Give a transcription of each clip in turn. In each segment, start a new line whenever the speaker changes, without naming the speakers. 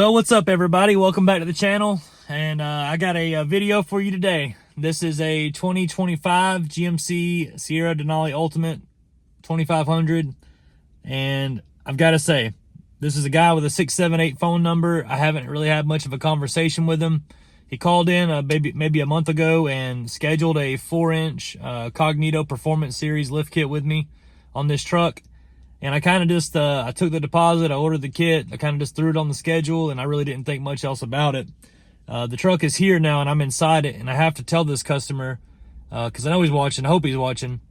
Well, what's up everybody? Welcome back to the channel, and I got a video for you today. This is a 2025 GMC Sierra Denali Ultimate 2500, and I've got to say, this is a guy with a 678 phone number. I haven't really had much of a conversation with him. He called in maybe a month ago and scheduled a 4-inch Cognito Performance Series lift kit with me on this truck. And I kind of just, I took the deposit, I ordered the kit, I kind of just threw it on the schedule, and I really didn't think much else about it. The truck is here now, and I'm inside it, and I have to tell this customer, because I know he's watching, I hope he's watching,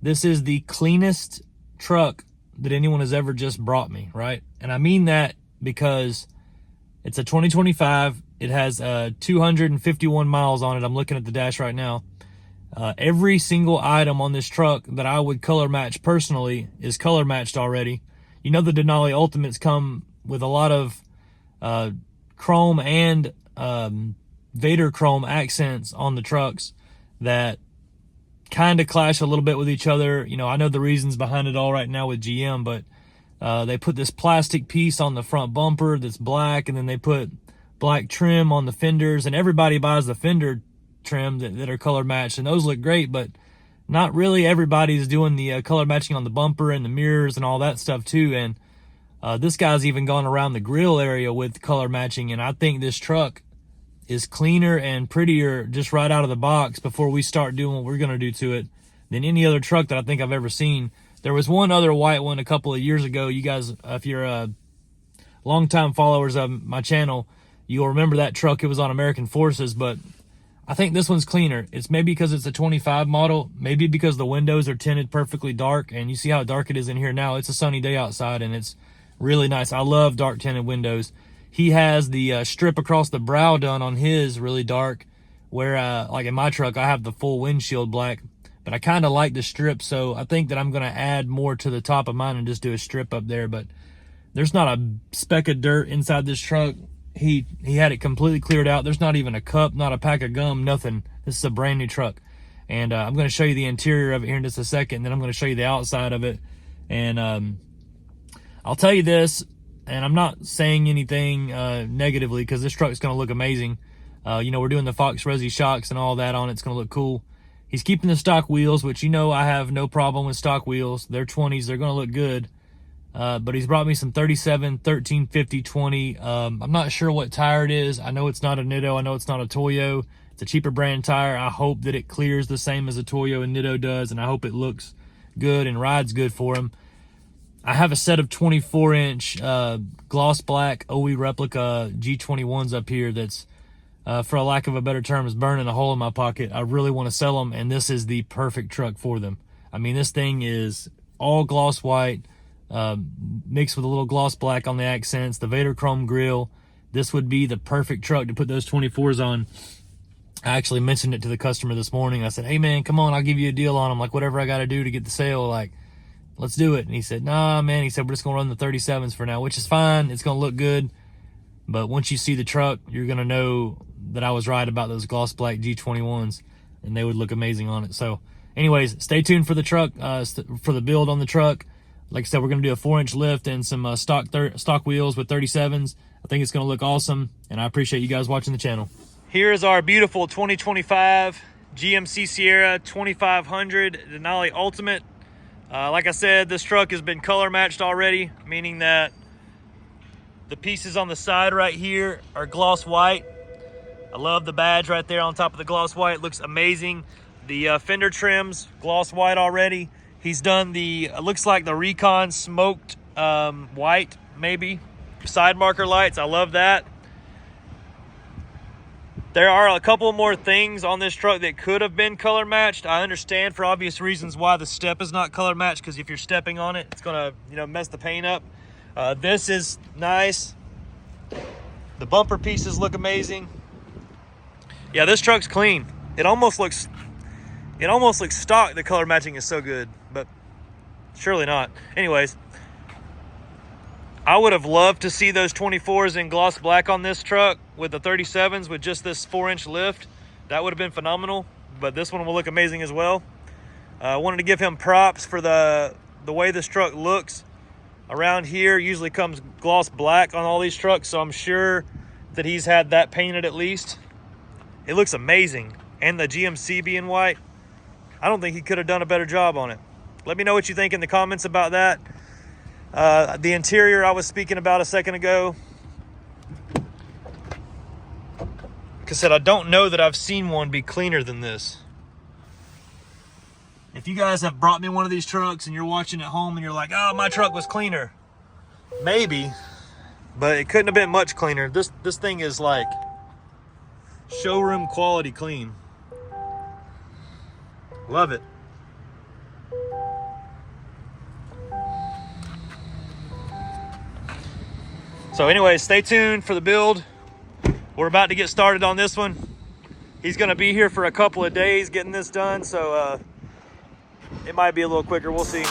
this is the cleanest truck that anyone has ever just brought me, right? And I mean that because it's a 2025, it has 251 miles on it. I'm looking at the dash right now. Every single item on this truck that I would color match personally is color matched already. You know, the Denali Ultimates come with a lot of chrome and Vader chrome accents on the trucks that kind of clash a little bit with each other. You know, I know the reasons behind it all right now with GM, but they put this plastic piece on the front bumper that's black, and then they put black trim on the fenders, and everybody buys the fender trim that are color matched, and those look great, but not really everybody's doing the color matching on the bumper and the mirrors and all that stuff too. And this guy's even gone around the grill area with color matching, and I think this truck is cleaner and prettier just right out of the box before we start doing what we're going to do to it than any other truck that I think I've ever seen. There was one other white one a couple of years ago. You guys, if you're longtime followers of my channel, you'll remember that truck. It was on American Forces, but I think this one's cleaner. It's maybe because it's a 25 model, maybe because the windows are tinted perfectly dark, and you see how dark it is in here now. It's a sunny day outside, and it's really nice. I love dark tinted windows. He has the strip across the brow done on his really dark, where like in my truck, I have the full windshield black, but I kind of like the strip, so I think that I'm going to add more to the top of mine and just do a strip up there. But there's not a speck of dirt inside this truck. He had it completely cleared out. There's not even a cup, not a pack of gum, nothing. This is a brand new truck. And I'm going to show you the interior of it here in just a second, and then I'm going to show you the outside of it. And I'll tell you this, and I'm not saying anything negatively, because this truck's going to look amazing. You know, we're doing the Fox Resi shocks and all that on it. It's going to look cool. He's keeping the stock wheels, which, you know, I have no problem with stock wheels. They're 20s. They're going to look good. But he's brought me some 37, 13, 50, 20. I'm not sure what tire it is. I know it's not a Nitto. I know it's not a Toyo. It's a cheaper brand tire. I hope that it clears the same as a Toyo and Nitto does, and I hope it looks good and rides good for him. I have a set of 24-inch gloss black OE replica G21s up here that's, for a lack of a better term, is burning a hole in my pocket. I really want to sell them, and this is the perfect truck for them. I mean, this thing is all gloss white, mixed with a little gloss black on the accents, the Vader chrome grille. This would be the perfect truck to put those 24s on. I actually mentioned it to the customer this morning. I said, hey man, come on, I'll give you a deal on them. Like, whatever I got to do to get the sale, like, let's do it. And he said, nah, man. He said, we're just going to run the 37s for now, which is fine. It's going to look good. But once you see the truck, you're going to know that I was right about those gloss black G21s, and they would look amazing on it. So anyways, stay tuned for the truck, for the build on the truck. Like I said, we're going to do a 4-inch lift and some stock wheels with 37s. I think it's going to look awesome, and I appreciate you guys watching the channel. Here is our beautiful 2025 GMC Sierra 2500 Denali Ultimate. Like I said, this truck has been color matched already, meaning that the pieces on the side right here are gloss white. I love the badge right there on top of the gloss white. It looks amazing. The fender trims, gloss white already. He's done the, looks like the Recon smoked white, maybe. Side marker lights, I love that. There are a couple more things on this truck that could have been color matched. I understand for obvious reasons why the step is not color matched, because if you're stepping on it, it's gonna, you know, mess the paint up. This is nice. The bumper pieces look amazing. Yeah, this truck's clean. It almost looks stock. The color matching is so good, but surely not. Anyways, I would have loved to see those 24s in gloss black on this truck with the 37s with just this 4-inch lift. That would have been phenomenal, but this one will look amazing as well. I wanted to give him props for the way this truck looks. around here usually comes gloss black on all these trucks, so I'm sure that he's had that painted at least. It looks amazing, and the GMC being white, I don't think he could have done a better job on it. Let me know what you think in the comments about that. The interior I was speaking about a second ago. Like I said, I don't know that I've seen one be cleaner than this. If you guys have brought me one of these trucks and you're watching at home and you're like, oh, my truck was cleaner. Maybe, but it couldn't have been much cleaner. This thing is like showroom quality clean. Love it. So anyway, stay tuned for the build. We're about to get started on this one. He's gonna be here for a couple of days getting this done, so it might be a little quicker, we'll see.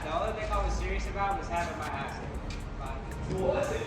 The only thing I was serious about was having my ass in. Cool, that's it.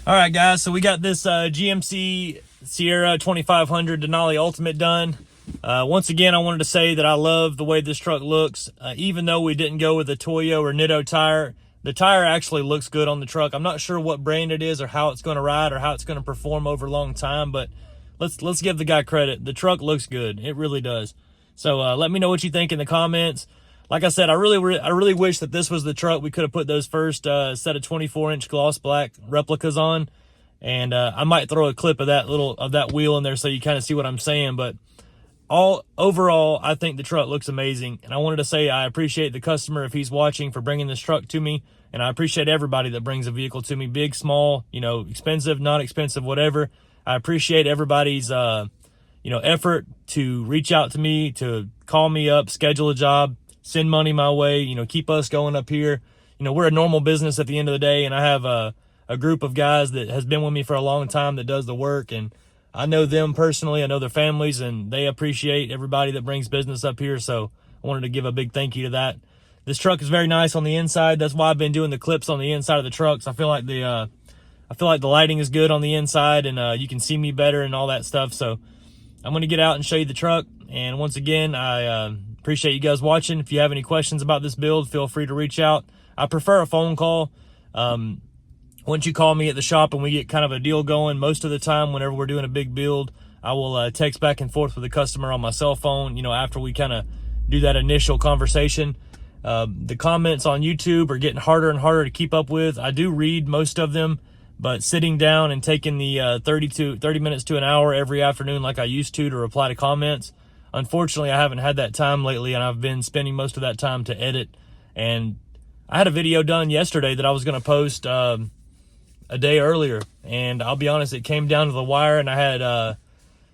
All right, guys, so we got this GMC Sierra 2500 Denali Ultimate done. Once again, I wanted to say that I love the way this truck looks. Even though we didn't go with a Toyo or Nitto tire, the tire actually looks good on the truck. I'm not sure what brand it is or how it's going to ride or how it's going to perform over a long time, but let's give the guy credit. The truck looks good. It really does. So let me know what you think in the comments. like I said, I really wish that this was the truck we could have put those first set of 24-inch gloss black replicas on. And I might throw a clip of that wheel in there so you kind of see what I'm saying. But overall, I think the truck looks amazing. And I wanted to say I appreciate the customer, if he's watching, for bringing this truck to me. And I appreciate everybody that brings a vehicle to me, big, small, you know, expensive, not expensive, whatever. I appreciate everybody's, you know, effort to reach out to me, to call me up, schedule a job, send money my way, you know, keep us going up here. You know, we're a normal business at the end of the day, and I have a group of guys that has been with me for a long time that does the work, and I know them personally, I know their families, and they appreciate everybody that brings business up here. So I wanted to give a big thank you to that. This truck is very nice on the inside. That's why I've been doing the clips on the inside of the trucks. I feel like the lighting is good on the inside, and you can see me better and all that stuff. So I'm going to get out and show you the truck. And once again, I appreciate you guys watching. If you have any questions about this build, feel free to reach out. I prefer a phone call. Once you call me at the shop and we get kind of a deal going, most of the time whenever we're doing a big build, I will text back and forth with the customer on my cell phone, you know, after we kind of do that initial conversation. The comments on YouTube are getting harder and harder to keep up with. I do read most of them, but sitting down and taking the 30 minutes to an hour every afternoon like I used to reply to comments, unfortunately, I haven't had that time lately, and I've been spending most of that time to edit. And I had a video done yesterday that I was going to post a day earlier, and I'll be honest, it came down to the wire, and I had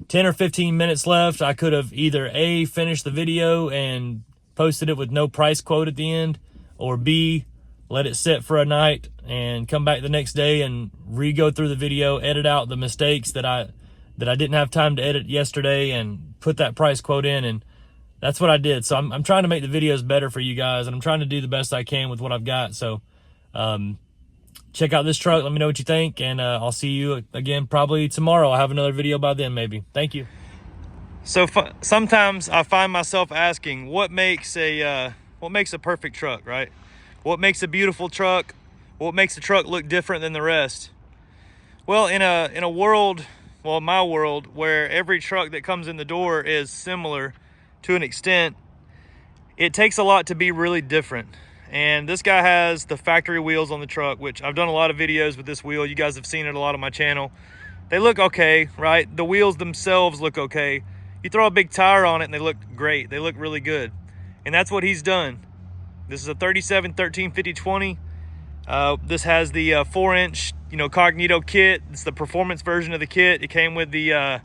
10 or 15 minutes left. I could have either A, finished the video and posted it with no price quote at the end, or B, let it sit for a night and come back the next day and re-go through the video, edit out the mistakes that I didn't have time to edit yesterday, and put that price quote in. And that's what I did. So I'm trying to make the videos better for you guys, and I'm trying to do the best I can with what I've got. So check out this truck. Let me know what you think, and I'll see you again probably tomorrow. I'll have another video by then, maybe. Thank you. So sometimes I find myself asking, what makes a perfect truck, right? What makes a beautiful truck? What makes a truck look different than the rest? Well, in a world, well, my world, where every truck that comes in the door is similar to an extent, it takes a lot to be really different. And this guy has the factory wheels on the truck, which I've done a lot of videos with this wheel. You guys have seen it a lot on my channel. They look okay, right? The wheels themselves look okay. You throw a big tire on it and they look great. They look really good. And that's what he's done. This is a 37 13 50 20. This has the 4-inch, you know, Cognito kit. It's the performance version of the kit. It came with the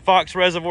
Fox reservoir